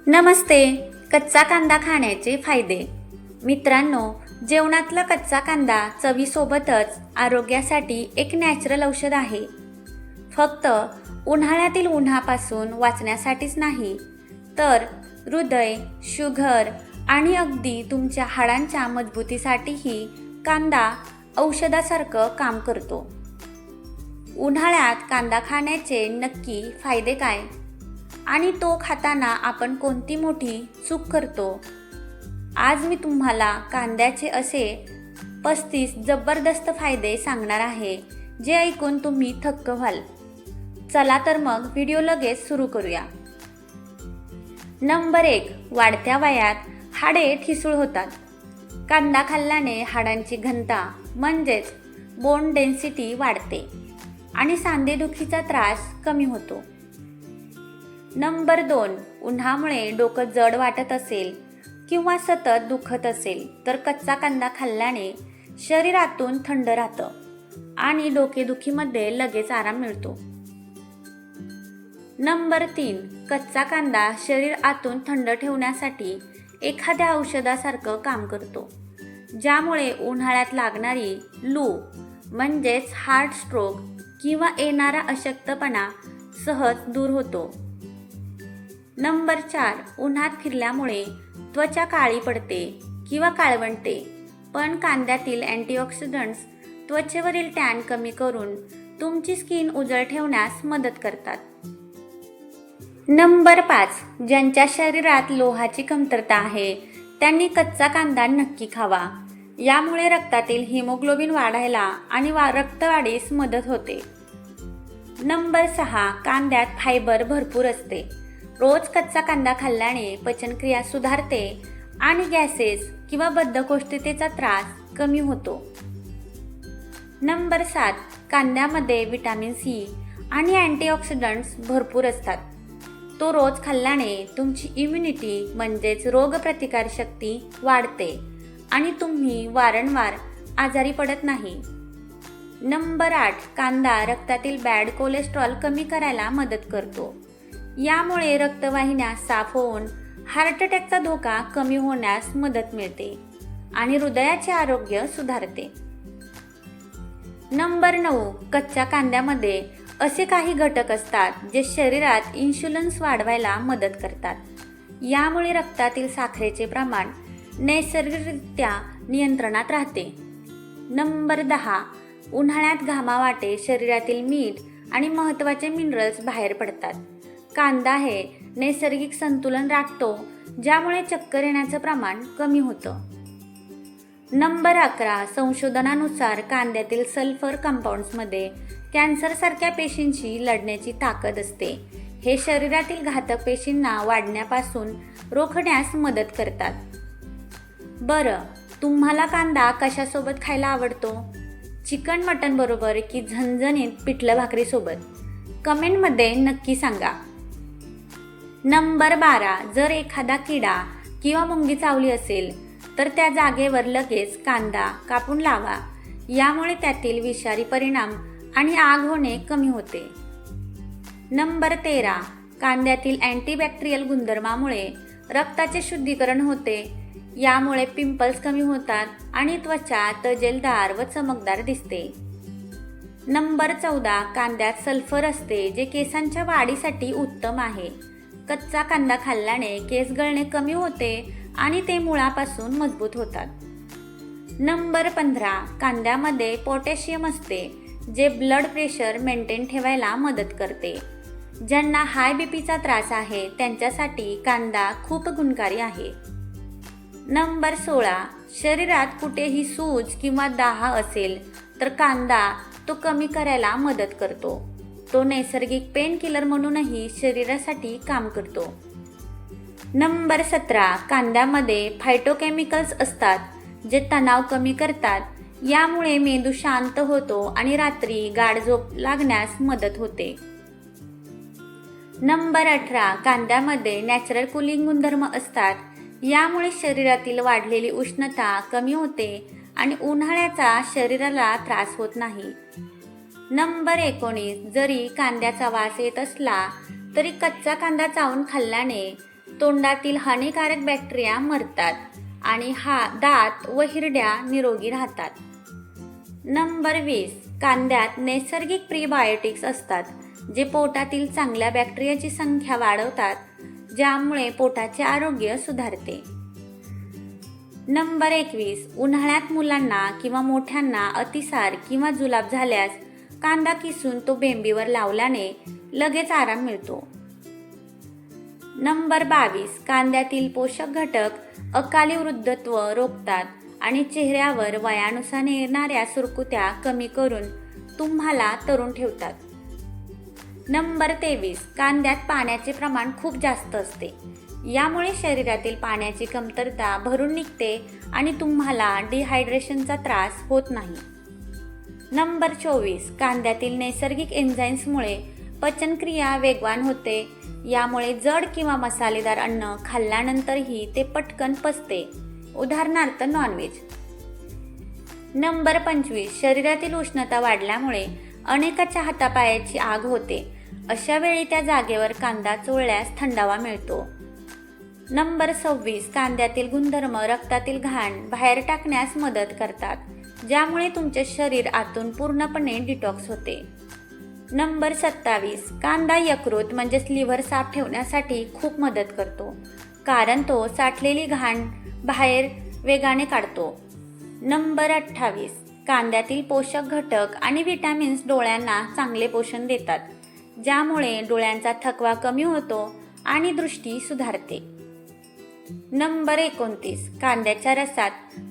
नमस्ते. कच्चा कांदा खाण्याचे फायदे. मित्रांनो, जेवणातला कच्चा कांदा चवीसोबतच आरोग्यासाठी एक नॅचरल औषध आहे. फक्त उन्हाळ्यातील उन्हापासून वाचण्यासाठीच नाही, तर हृदय, शुगर आणि अगदी तुमच्या हाडांच्या मजबूतीसाठीही कांदा औषधासारखं काम करतो. उन्हाळ्यात कांदा खाण्याचे नक्की फायदे काय? आणि तो खाताना आपण कोणती मोठी चूक करतो? आज मी तुम्हाला कांद्याचे असे 35 जबरदस्त फायदे सांगणार आहे, जे ऐकून तुम्ही थक्क व्हाल. चला तर मग व्हिडिओ लगेच सुरू करूया. नंबर 1. वाढत्या वयात हाडे ठिसूळ होतात. कांदा खाल्ल्याने हाडांची घनता म्हणजेच बोन डेन्सिटी वाढते आणि सांधेदुखीचा त्रास कमी होतो. नंबर 2. उन्हामुळे डोकं जड वाटत असेल किंवा सतत दुखत असेल तर कच्चा कांदा खाल्ल्याने शरीरातून थंड राहतं आणि डोकेदुखीमध्ये लगेच आराम मिळतो. नंबर 3. कच्चा कांदा शरीर आतून थंड ठेवण्यासाठी एखाद्या औषधासारखं काम करतो, ज्यामुळे उन्हाळ्यात लागणारी लू म्हणजेच हार्ट स्ट्रोक किंवा येणारा अशक्तपणा सहज दूर होतो. नंबर 4. उन्हात फिरल्यामुळे त्वचा काळी पडते किंवा काळवंटते, पण कांद्यातील अँटीऑक्सिडंट्स त्वचेवरील टॅन कमी करून तुमची स्किन उजळ ठेवण्यास मदत करतात. नंबर 5. ज्यांच्या शरीरात लोहाची कमतरता आहे त्यांनी कच्चा कांदा नक्की खावा. यामुळे रक्तातील हिमोग्लोबिन वाढायला आणि रक्तवाढीस मदत होते. नंबर 6. कांद्यात फायबर भरपूर असते. रोज कच्चा कांदा खाल्ल्याने पचनक्रिया सुधारते आणि गॅसेस किंवा बद्धकोष्ठतेचा त्रास कमी होतो. नंबर 7. कांद्यामध्ये विटॅमिन सी आणि अँटीऑक्सिडंट्स भरपूर असतात. तो रोज खाल्ल्याने तुमची इम्युनिटी म्हणजेच रोगप्रतिकारशक्ती वाढते आणि तुम्ही वारंवार आजारी पडत नाही. नंबर 8. कांदा रक्तातील बॅड कोलेस्ट्रॉल कमी करायला मदत करतो. यामुळे रक्तवाहिन्या साफ होऊन हार्ट अटॅकचा धोका कमी होण्यास मदत मिळते आणि हृदयाचे आरोग्य सुधारते. नंबर 9. कच्च्या कांद्यामध्ये असे काही घटक असतात जे शरीरात इन्शुलन्स वाढवायला मदत करतात. यामुळे रक्तातील साखरेचे प्रमाण नैसर्गिकरित्या नियंत्रणात राहते. नंबर 10. उन्हाळ्यात घामावाटे शरीरातील मीठ आणि महत्त्वाचे मिनरल्स बाहेर पडतात. कांदा हे नैसर्गिक संतुलन राखतो, ज्यामुळे चक्कर येण्याचं प्रमाण कमी होतं. नंबर 11. संशोधनानुसार कांद्यातील सल्फर कंपाऊंड्समध्ये कॅन्सरसारख्या पेशींशी लढण्याची ताकद असते. हे शरीरातील घातक पेशींना वाढण्यापासून रोखण्यास मदत करतात. बरं, तुम्हाला कांदा कशासोबत खायला आवडतो? चिकन मटन बरोबर की झणझणीत पिठलं भाकरीसोबत? कमेंटमध्ये नक्की सांगा. नंबर 12. जर एखादा किडा किंवा मुंगी चावली असेल तर त्या जागेवर लगेच कांदा कापून लावा. यामुळे त्यातील विषारी परिणाम आणि आग होणे कमी होते. नंबर 13. कांद्यातील अँटीबॅक्टेरियल गुणधर्मामुळे रक्ताचे शुद्धीकरण होते. यामुळे पिंपल्स कमी होतात आणि त्वचा तजेलदार व चमकदार दिसते. नंबर 14. कांद्यात सल्फर असते, जे केसांच्या वाढीसाठी उत्तम आहे. कच्चा कांदा खाल्ल्याने केस गळणे कमी होते आणि ते मुळापासून मजबूत होतात. नंबर 15. कांद्यामध्ये पोटॅशियम असते, जे ब्लड प्रेशर मेंटेन ठेवायला मदत करते. ज्यांना हाय बीपीचा त्रास आहे त्यांच्यासाठी कांदा खूप गुणकारी आहे. नंबर 16. शरीरात कुठेही सूज किंवा दाह असेल तर कांदा तो कमी करायला मदत करतो. तो नैसर्गिक पेन किलर म्हणूनही शरीरासाठी काम करतो. नंबर 17. कांद्यामध्ये फायटोकेमिकल्स असतात, जे तणाव कमी करतात. यामुळे मेंदू शांत होतो आणि रात्री गाढ झोप लागण्यास मदत होते. नंबर 18. कांद्यामध्ये नॅचरल कूलिंग गुणधर्म असतात. यामुळे शरीरातील वाढलेली उष्णता कमी होते आणि उन्हाळ्याचा शरीराला त्रास होत नाही. नंबर 19. जरी कांद्याचा वास येत असला तरी कच्चा कांदा चावून खाल्ल्याने तोंडातील हानिकारक बॅक्टेरिया मरतात आणि दात व हिरड्या निरोगी राहतात. नंबर 20, कांद्यात नैसर्गिक प्रीबायोटिक्स असतात जे पोटातील चांगल्या बॅक्टेरियाची संख्या वाढवतात, ज्यामुळे पोटाचे आरोग्य सुधारते. नंबर 21, उन्हाळ्यात मुलांना किंवा मोठ्यांना अतिसार किंवा जुलाब झाल्यास कांदा किसून तो बेंबीवर लावल्याने लगेच आराम मिळतो. नंबर 22, कांद्यातील पोषक घटक अकाली वृद्धत्व रोखतात आणि चेहऱ्यावर वयानुसार येणाऱ्या सुरकुत्या कमी करून तुम्हाला तरुण ठेवतात. नंबर 23, कांद्यात पाण्याचे प्रमाण खूप जास्त असते. यामुळे शरीरातील पाण्याची कमतरता भरून निघते आणि तुम्हाला डिहायड्रेशनचा त्रास होत नाही. नंबर 24, कांद्यातील नैसर्गिक एन्झाईम्समुळे पचनक्रिया वेगवान होते. यामुळे जड किंवा मसालेदार अन्न खाल्ल्यानंतरही ते पटकन पचते, उदाहरणार्थ नॉनव्हेज. नंबर 25, शरीरातील उष्णता वाढल्यामुळे अनेकाच्या हातापायाची आग होते. अशा वेळी त्या जागेवर कांदा चोळल्यास थंडावा मिळतो. नंबर 26, कांद्यातील गुणधर्म रक्तातील घाण बाहेर टाकण्यास मदत करतात, ज्यामुळे तुमचे शरीर आतून पूर्णपणे डिटॉक्स होते. नंबर 27, कांदा यकृत म्हणजेच लिव्हर साफ ठेवण्यासाठी खूप मदत करतो, कारण तो साठलेली घाण बाहेर वेगाने काढतो. नंबर 28, कांद्यातील पोषक घटक आणि विटॅमिन्स डोळ्यांना चांगले पोषण देतात, ज्यामुळे डोळ्यांचा थकवा कमी होतो आणि दृष्टी सुधारते. नंबर 29, कांद्याच्या रसात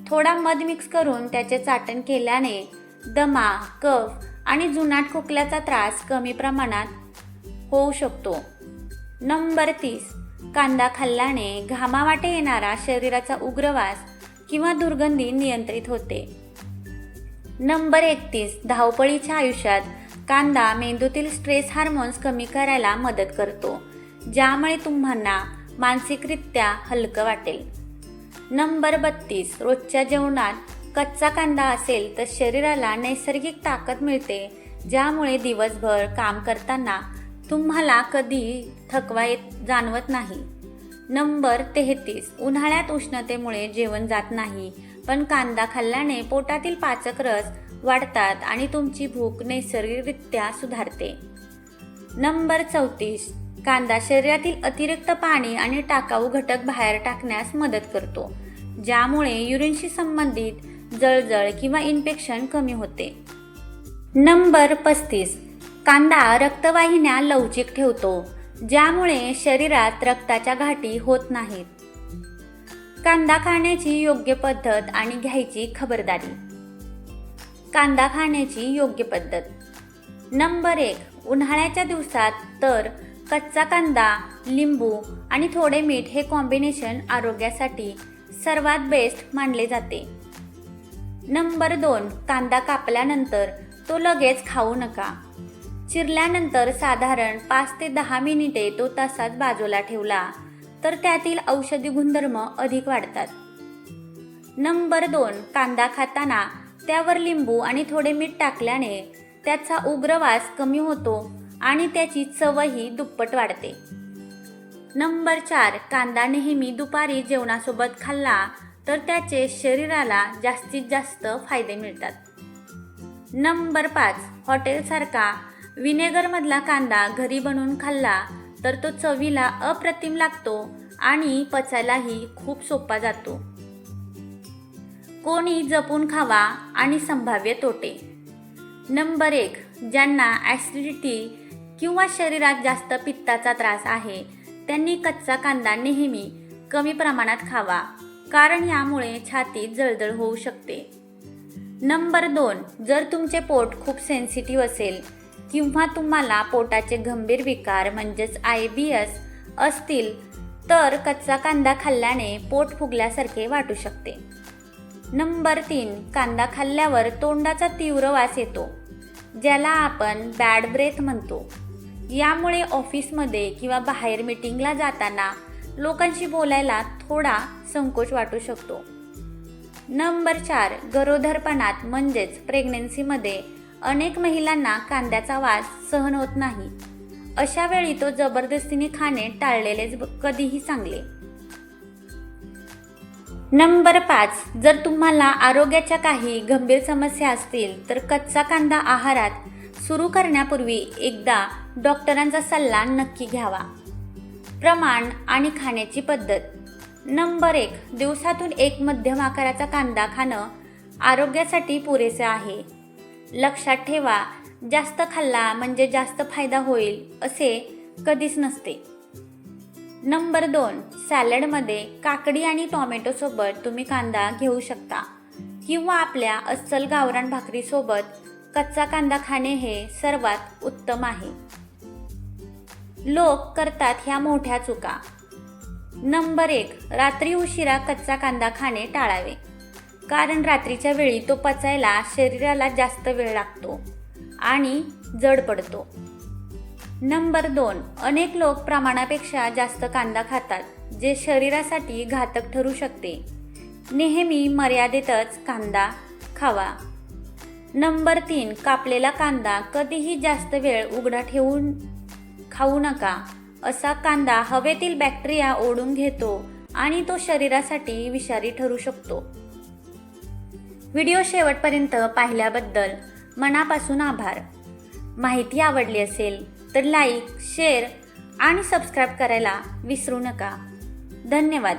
थोडा मध मिक्स करून त्याचे चाटण केल्याने दमा, कफ आणि जुनाट खोकल्याचा त्रास कमी प्रमाणात होऊ शकतो. नंबर 30, कांदा खाल्ल्याने घामावाटे येणारा शरीराचा उग्रवास किंवा दुर्गंधी नियंत्रित होते. नंबर 31, धावपळीच्या आयुष्यात कांदा मेंदूतील स्ट्रेस हार्मोन्स कमी करायला मदत करतो, ज्यामुळे तुम्हाला मानसिकरित्या हलकं वाटेल. नंबर 32, रोजच्या जेवणात कच्चा कांदा असेल तर शरीराला नैसर्गिक ताकद मिळते, ज्यामुळे दिवसभर काम करताना तुम्हाला कधी थकवा जाणवत नाही. नंबर 33, उन्हाळ्यात उष्णतेमुळे जेवण जात नाही, पण कांदा खाल्ल्याने पोटातील पाचक रस वाढतात आणि तुमची भूक नैसर्गिकरित्या सुधारते. नंबर 34, कांदा शरीरातील अतिरिक्त पाणी आणि टाकाऊ घटक बाहेर टाकण्यास मदत करतो, ज्यामुळे युरिनशी संबंधित जळजळ किंवा इन्फेक्शन कमी होते. नंबर 35, कांदा रक्तवाहिन्या लवचिक ठेवतो, ज्यामुळे शरीरात रक्ताच्या गाठी होत नाहीत. कांदा खाण्याची योग्य पद्धत आणि घ्यायची खबरदारी. कांदा खाण्याची योग्य पद्धत. नंबर 1, उन्हाळ्याच्या दिवसात तर कच्चा कांदा, लिंबू आणि थोडे मीठ हे कॉम्बिनेशन आरोग्यासाठी सर्वात बेस्ट मानले जाते. नंबर 2, कांदा कापल्यानंतर तो लगेच खाऊ नका. चिरल्यानंतर साधारण 5 ते 10 मिनिटे तो तसाच बाजूला ठेवला तर त्यातील औषधी गुणधर्म अधिक वाढतात. नंबर 2, कांदा खाताना त्यावर लिंबू आणि थोडे मीठ टाकल्याने त्याचा उग्रवास कमी होतो आणि त्याची चवही दुप्पट वाढते. नंबर 4, कांदा नेहमी दुपारी जेवणासोबत खाल्ला तर त्याचे शरीराला जास्तीत जास्त फायदे मिळतात. नंबर 5, हॉटेलसारखा व्हिनेगरमधला कांदा घरी बनवून खाल्ला तर तो चवीला अप्रतिम लागतो आणि पचायलाही खूप सोपा जातो. कोणी जपून खावा आणि संभाव्य तोटे. नंबर 1, ज्यांना ॲसिडिटी किंवा शरीरात जास्त पित्ताचा त्रास आहे त्यांनी कच्चा कांदा नेहमी कमी प्रमाणात खावा, कारण यामुळे छातीत जळजळ होऊ शकते. नंबर 2, जर तुमचे पोट खूप सेन्सिटिव्ह असेल किंवा तुम्हाला पोटाचे गंभीर विकार म्हणजेच IBS असतील तर कच्चा कांदा खाल्ल्याने पोट फुगल्यासारखे वाटू शकते. नंबर 3, कांदा खाल्ल्यावर तोंडाचा तीव्र वास येतो, ज्याला आपण बॅड ब्रेथ म्हणतो. यामुळे ऑफिसमध्ये किंवा बाहेर मीटिंगला जाताना लोकांशी बोलायला थोडा संकोच वाटू शकतो. नंबर 4, गरोदरपणात म्हणजेच प्रेग्नन्सीमध्ये अनेक महिलांना कांद्याचा वास सहन होत नाही. अशा वेळी तो जबरदस्तीने खाणे टाळलेलेच कधीही चांगले. नंबर 5, जर तुम्हाला आरोग्याच्या काही गंभीर समस्या असतील तर कच्चा कांदा आहारात सुरू करण्यापूर्वी एकदा डॉक्टरांचा सल्ला नक्की घ्यावा. प्रमाण आणि खाण्याची पद्धत. नंबर 1, दिवसातून एक मध्यम आकाराचा कांदा खाणं आरोग्यासाठी पुरेसे आहे. लक्षात ठेवा, जास्त खाल्ला म्हणजे जास्त फायदा होईल असे कधीच नसते. नंबर 2, सॅलडमध्ये काकडी आणि टोमॅटोसोबत तुम्ही कांदा घेऊ शकता किंवा आपल्या अस्सल गावरान भाकरीसोबत कच्चा कांदा खाणे हे सर्वात उत्तम आहे. लोक करतात ह्या मोठ्या चुका. नंबर 1, रात्री उशिरा कच्चा कांदा खाणे टाळावे, कारण रात्रीच्या वेळी तो पचायला शरीराला जास्त वेळ लागतो आणि जड पडतो. नंबर 2, अनेक लोक प्रमाणापेक्षा जास्त कांदा खातात, जे शरीरासाठी घातक ठरू शकते. नेहमी मर्यादेतच कांदा खावा. नंबर 3, कापलेला कांदा कधीही जास्त वेळ उघडा ठेवून खाऊ नका. असा कांदा हवेतील बॅक्टेरिया ओढून घेतो आणि तो शरीरासाठी विषारी ठरू शकतो. व्हिडिओ शेवटपर्यंत पाहिल्याबद्दल मनापासून आभार. माहिती आवडली असेल तर लाईक, शेअर आणि सबस्क्राईब करायला विसरू नका. धन्यवाद.